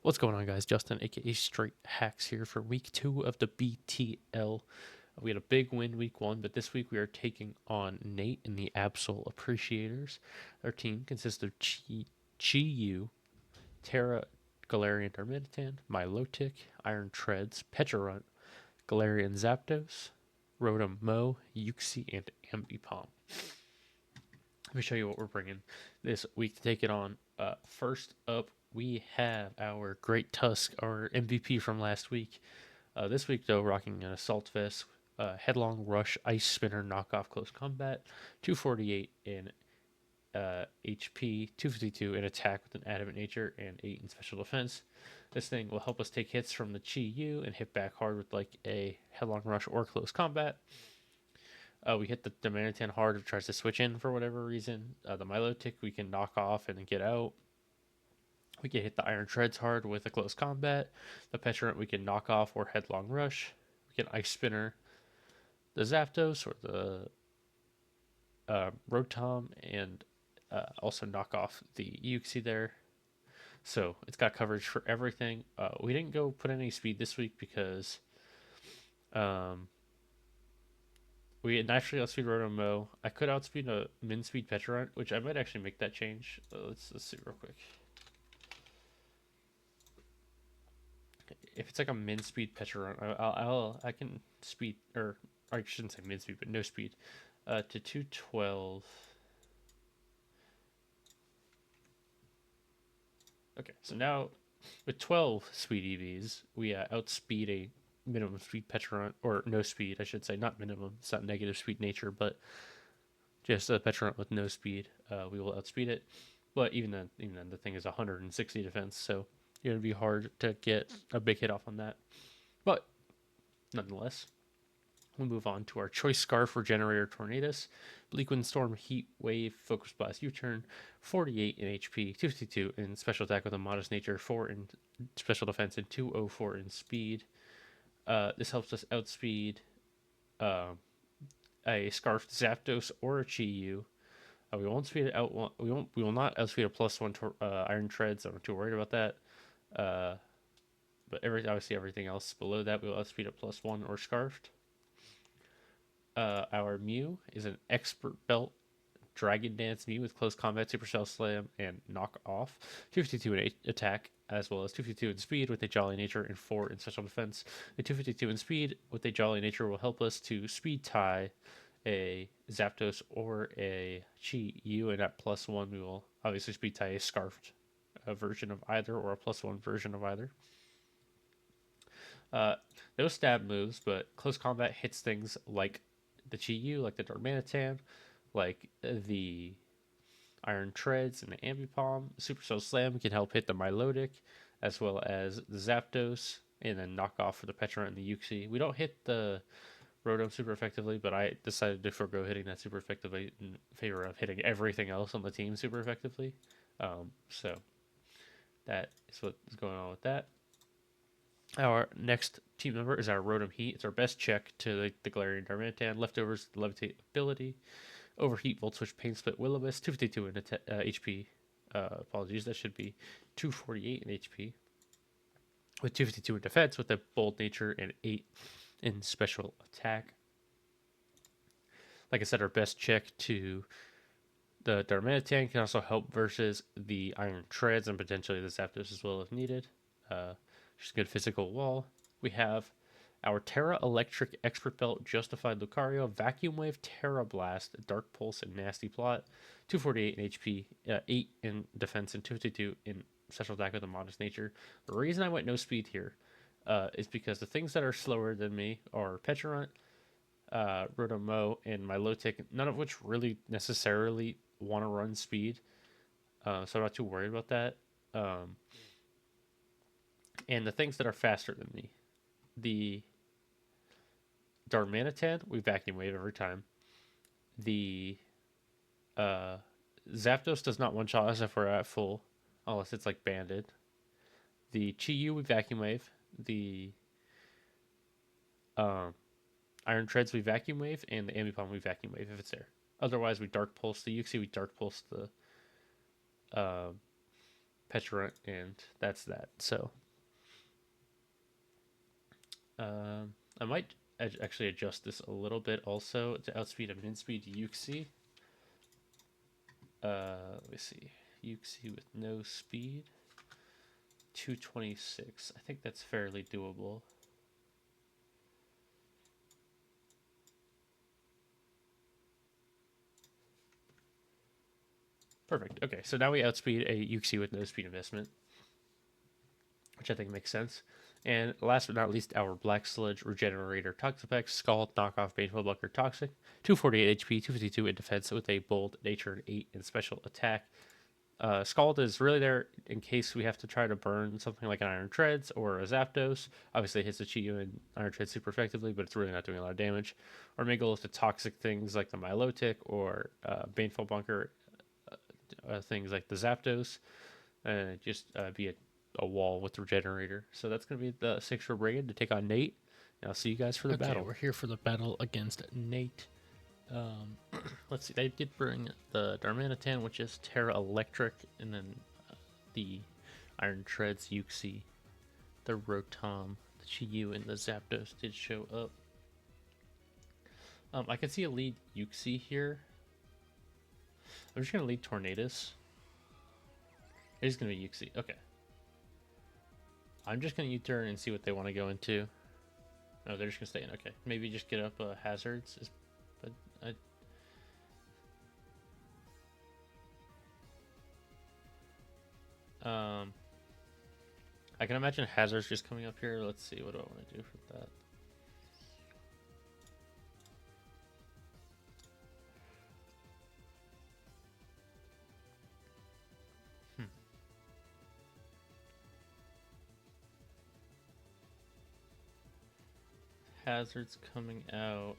What's going on, guys? Justin, aka Straight Hacks, here for week 2 of the BTL. We had a big win week 1, but this week we are taking on Nate and the Absol Appreciators. Our team consists of Chi Tera, Galarian Darmanitan, Milotic, Iron Treads, Pecharunt, Galarian Zapdos, Rotom Mo, Uxie, and Ambipom. Let me show you what we're bringing this week to take it on. First up, we have our Great Tusk, our MVP from last week. This week, though, rocking an Assault Vest, Headlong Rush, Ice Spinner, Knockoff, Close Combat, 248 in HP, 252 in Attack with an Adamant Nature, and 8 in Special Defense. This thing will help us take hits from the Chi-Yu and hit back hard with like a Headlong Rush or Close Combat. We hit the Darmanitan hard if it tries to switch in for whatever reason. The Milotic we can knock off and then get out. We can hit the Iron Treads hard with a close combat. The Pecharunt we can knock off or Headlong Rush. We can Ice Spinner the Zapdos or the Rotom and also knock off the Uxie there. So it's got coverage for everything. We didn't go put any speed this week because we naturally outspeed Rotom-Mo. I could outspeed a min speed Pecharunt, which I might actually make that change. Let's see real quick. If it's like a min speed Pecharunt, I can speed, or I shouldn't say min speed, but no speed, to 212. Okay, so now with 12 speed EVs, we outspeed a minimum speed Pecharunt, or no speed, I should say, not minimum. It's not negative speed nature, but just a Pecharunt with no speed. We will outspeed it, but even then, the thing is 160 defense, so it's gonna be hard to get a big hit off on that. But nonetheless, we'll move on to our Choice Scarf, Regenerator, Tornadus, Bleak Windstorm, Heat Wave, Focus Blast, U-Turn, 48 in HP, 252 in Special Attack with a Modest Nature, 4 in Special Defense, and 204 in Speed. This helps us outspeed a Scarfed Zapdos or a Chi-Yu. We won't speed it out. We will not outspeed a +1 Iron Treads. I'm not too worried about that. But obviously everything else below that we will outspeed a +1 or Scarfed. Our Mew is an Expert Belt Dragon Dance Mew with Close Combat, Supercell Slam, and Knock Off. 252 in attack, as well as 252 in speed with a Jolly Nature and 4 in special defense. The 252 in speed with a Jolly Nature will help us to speed tie a Zapdos or a Chi-Yu, and at +1 we will obviously speed tie a Scarfed version of either or a +1 version of either. No stab moves, but close combat hits things like the Chi-Yu, like the Darmanitan, like the Iron Treads and the Ambipom. Supercell Slam can help hit the Milotic, as well as the Zapdos, and then knock off for the Pecharunt and the Uxie. We don't hit the Rotom super effectively, but I decided to forego hitting that super effectively in favor of hitting everything else on the team super effectively. So that is what is going on with that. Our next team member is our Rotom Heat. It's our best check to the Galarian Darmanitan. Leftovers, Levitate ability. Overheat, Volt Switch, Pain Split, Will-O-Wisp, 252 in HP. Apologies, that should be 248 in HP. With 252 in defense, with a Bold Nature and 8 in special attack. Like I said, our best check to the Darmanitan can also help versus the Iron Treads and potentially the Zapdos as well if needed. Just good physical wall. We have our Tera Electric Expert Belt, Justified Lucario, Vacuum Wave, Tera Blast, Dark Pulse, and Nasty Plot. 248 in HP, 8 in defense, and 252 in special attack with a modest nature. The reason I went no speed here is because the things that are slower than me are Pecharunt, Rotom-Mo, and Milotic, none of which really necessarily want to run speed. So I'm not too worried about that. And the things that are faster than me, the Darmanitan, we Vacuum Wave every time. The Zapdos does not one-shot us if we're at full, unless it's like banded. The Chi-Yu, we Vacuum Wave. The Iron Treads, we Vacuum Wave. And the Ambipom, we Vacuum Wave if it's there. Otherwise, we Dark Pulse the Uxie, we Dark Pulse the Petulant, and that's that. So I might actually adjust this a little bit also to outspeed a min speed Yuxi. Let me see. Yuxi with no speed. 226. I think that's fairly doable. Perfect. Okay, so now we outspeed a Yuxi with no speed investment, which I think makes sense. And last but not least, our Black Sludge Regenerator Toxapex Scald Knockoff Baneful Bucker Toxic. 248 HP, 252 in defense with a bold nature and 8 in special attack. Scald is really there in case we have to try to burn something like an Iron Treads or a Zapdos. Obviously, it hits a Chi-Yu and Iron Treads super effectively, but it's really not doing a lot of damage. Or maybe go with the toxic things like the Milotic or Baneful Bunker, things like the Zapdos, and just be a wall with the Regenerator. So that's going to be the 6-row brigade to take on Nayte. And I'll see you guys for the battle. We're here for the battle against Nayte. Let's see, they did bring the Darmanitan, which is Tera Electric, and then the Iron Treads Yuxi, the Rotom, the Chi-Yu, and the Zapdos did show up. I can see a lead Yuxi here. I'm just going to lead Tornadus. It is going to be Yuxi. Okay. I'm just going to U-turn and see what they want to go into. No, they're just going to stay in. Okay. Maybe just get up hazards. But I can imagine hazards just coming up here. Let's see. What do I want to do for that? Hazards coming out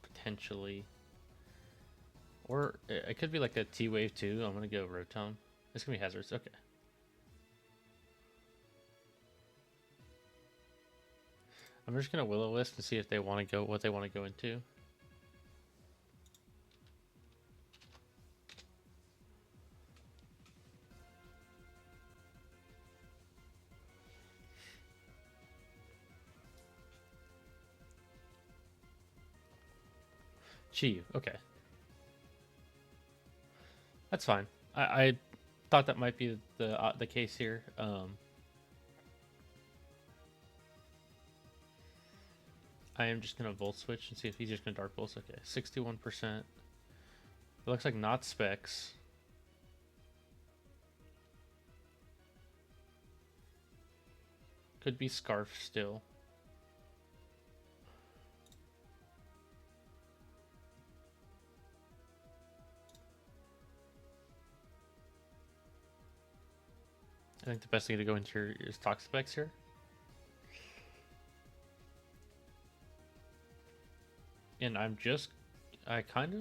potentially, or it could be like a T-Wave too. I'm gonna go Rotom. It's gonna be hazards. Okay. I'm just gonna Will-O-Wisp to see if they want to go what they want to go into. Chi-Yu. Okay. That's fine. I thought that might be the case here. I am just gonna Volt Switch and see if he's just gonna Dark Pulse. Okay, 61%. It looks like not Specs. Could be Scarf still. I think the best thing to go into is Toxapex here. And I kind of,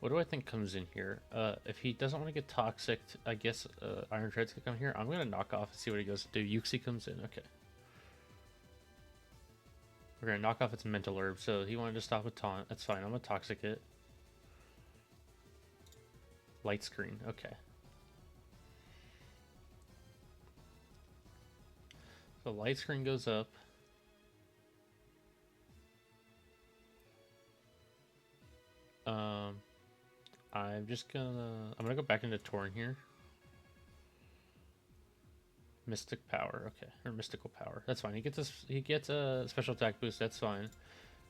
what do I think comes in here? If he doesn't want to get toxic, I guess Iron Treads could come here. I'm going to knock off and see what he goes to do. Yuxi comes in. Okay. We're going to knock off its Mental Herb. So he wanted to stop with Taunt. That's fine. I'm going to Toxic it. Light Screen. Okay. So Light Screen goes up. I'm gonna go back into Torn here. Mystic Power, okay, or Mystical Power. That's fine. He gets a special attack boost. That's fine.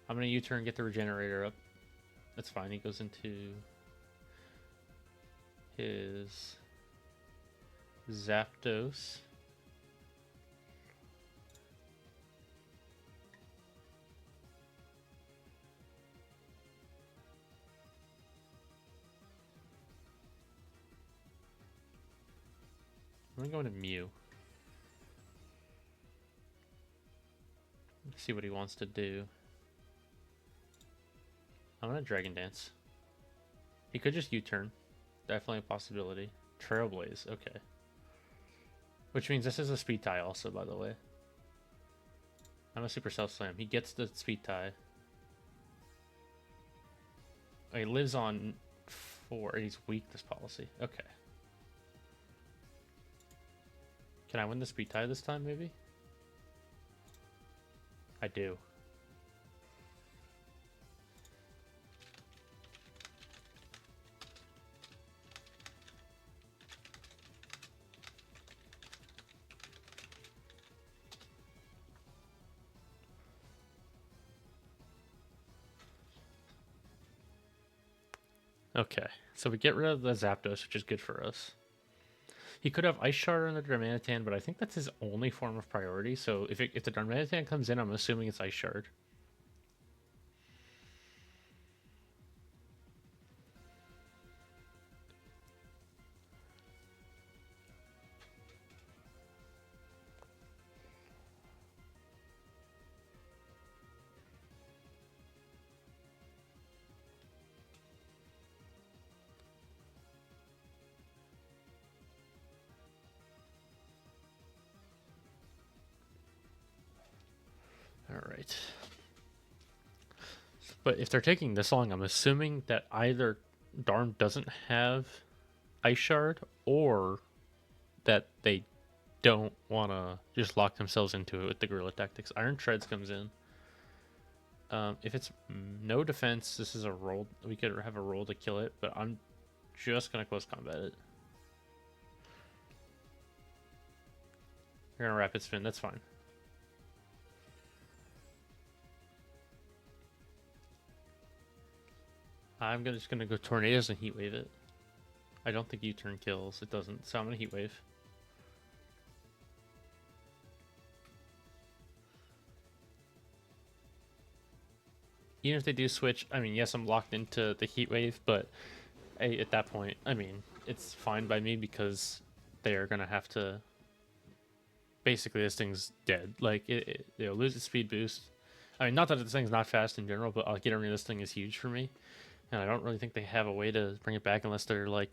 I'm gonna U-turn, get the Regenerator up. That's fine. He goes into his Zapdos. I'm gonna go into Mew. Let's see what he wants to do. I'm gonna Dragon Dance. He could just U-turn. Definitely a possibility. Trailblaze, okay. Which means this is a speed tie also, by the way. I'm a Super Self Slam. He gets the speed tie. Oh, he lives on 4 and he's weak this policy. Okay. Can I win the speed tie this time, maybe? I do. Okay, so we get rid of the Zapdos, which is good for us. He could have Ice Shard on the Darmanitan, but I think that's his only form of priority. So if the Darmanitan comes in, I'm assuming it's Ice Shard. All right. But if they're taking this long, I'm assuming that either Darm doesn't have Ice Shard or that they don't want to just lock themselves into it with the Gorilla Tactics. Iron Treads comes in. If it's no defense, this is a roll. We could have a roll to kill it, but I'm just going to close combat it. You're going to Rapid Spin. That's fine. I'm just going to go Tornadoes and Heat Wave it. I don't think U-turn kills. It doesn't. So I'm going to Heat Wave. Even if they do switch, I mean, yes, I'm locked into the Heat Wave, but hey, at that point, I mean, it's fine by me because they are going to have to... Basically, this thing's dead. Like, it'll lose its speed boost. I mean, not that this thing's not fast in general, but getting rid of this thing is huge for me. And I don't really think they have a way to bring it back unless they're like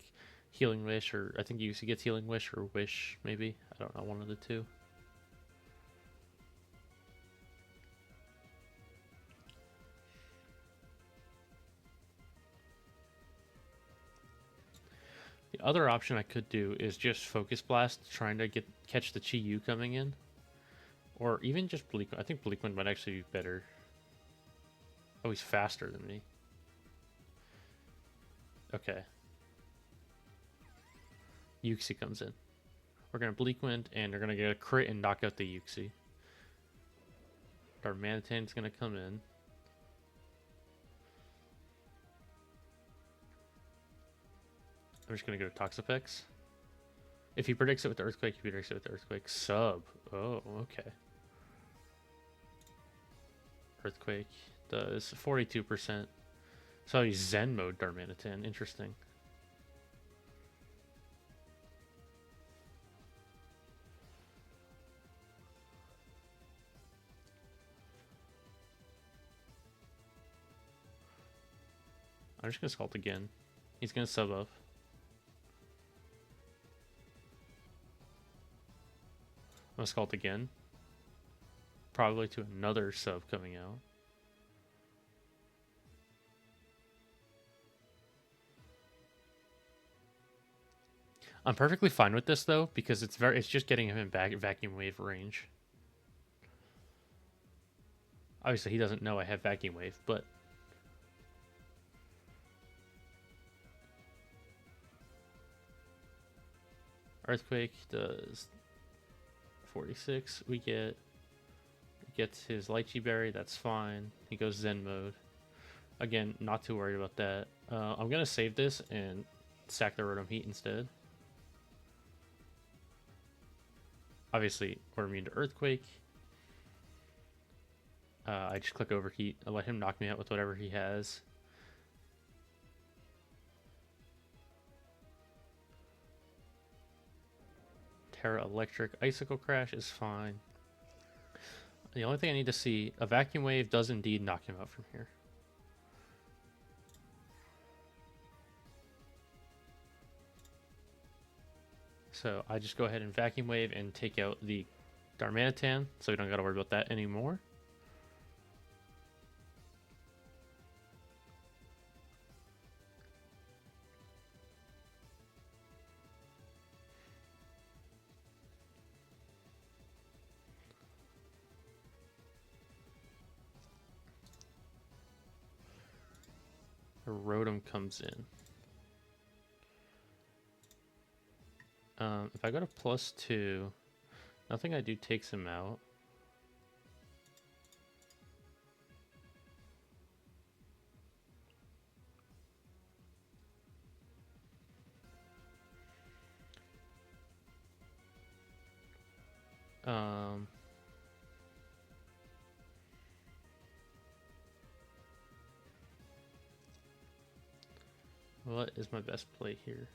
Healing Wish, or I think UC gets Healing Wish or Wish, maybe. I don't know, one of the two. The other option I could do is just Focus Blast, trying to catch the Chi-Yu coming in. Or even just Bleak. I think Bleak Wind might actually be better. Oh, he's faster than me. Okay. Yuxi comes in. We're going to Bleak Wind, and they're going to get a crit and knock out the Yuxi. Darmanitan's going to come in. I'm just going to go to Toxapex. If he predicts it with the Earthquake, he predicts it with the Earthquake. Sub. Oh, okay. Earthquake does 42%. So he's Zen mode Darmanitan. Interesting. I'm just going to Scald again. He's going to sub up. I'm going to Scald again. Probably to another sub coming out. I'm perfectly fine with this though, because it's just getting him in vacuum wave range. Obviously he doesn't know I have vacuum wave, but Earthquake does 46. We gets his Lychee Berry, that's fine. He goes Zen mode. Again, not too worried about that. I'm gonna save this and sack the Rotom Heat instead. Obviously, we're immune to Earthquake. I just click Overheat. I let him knock me out with whatever he has. Tera Electric. Icicle Crash is fine. The only thing I need to see, a Vacuum Wave does indeed knock him out from here. So I just go ahead and Vacuum Wave and take out the Darmanitan, so we don't got to worry about that anymore. The Rotom comes in. If I go to +2, nothing I do takes him out. What is my best play here?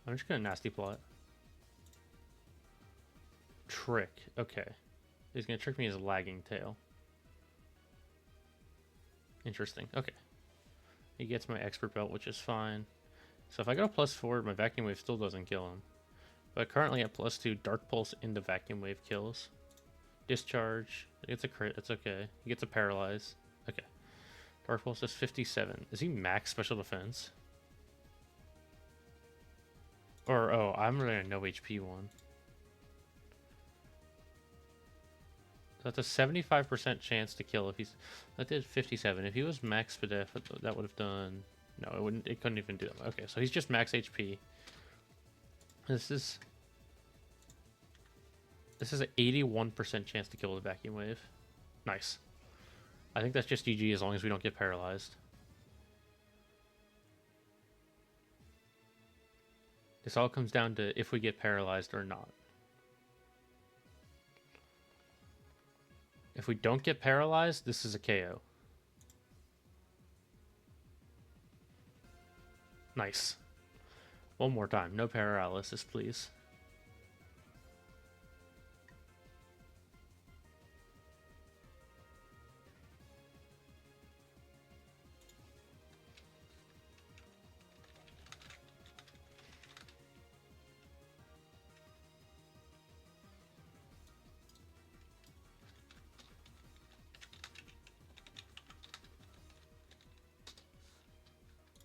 I'm just gonna nasty plot. Trick. Okay. He's gonna trick me as a lagging tail. Interesting. Okay. He gets my expert belt, which is fine. So if I go to +4, my vacuum wave still doesn't kill him. But currently at +2, Dark Pulse into vacuum wave kills. Discharge. It gets a crit. It's okay. He gets a paralyze. Okay. Dark Pulse is 57. Is he max special defense? Or, oh, I'm running a no HP one. So that's a 75% chance to kill if he's... That did 57. If he was max Spadef, that would have done... No, it wouldn't. It couldn't even do that. Okay, so he's just max HP. This is an 81% chance to kill the vacuum wave. Nice. I think that's just GG as long as we don't get paralyzed. This all comes down to if we get paralyzed or not. If we don't get paralyzed, this is a KO. Nice. One more time. No paralysis, please.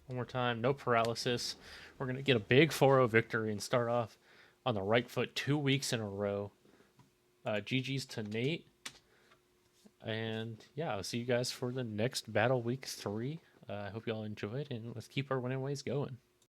One more time. No paralysis. We're going to get a big 4-0 victory and start off on the right foot 2 weeks in a row. GG's to Nate. And yeah, I'll see you guys for the next battle week 3. I hope you all enjoyed, and let's keep our winning ways going.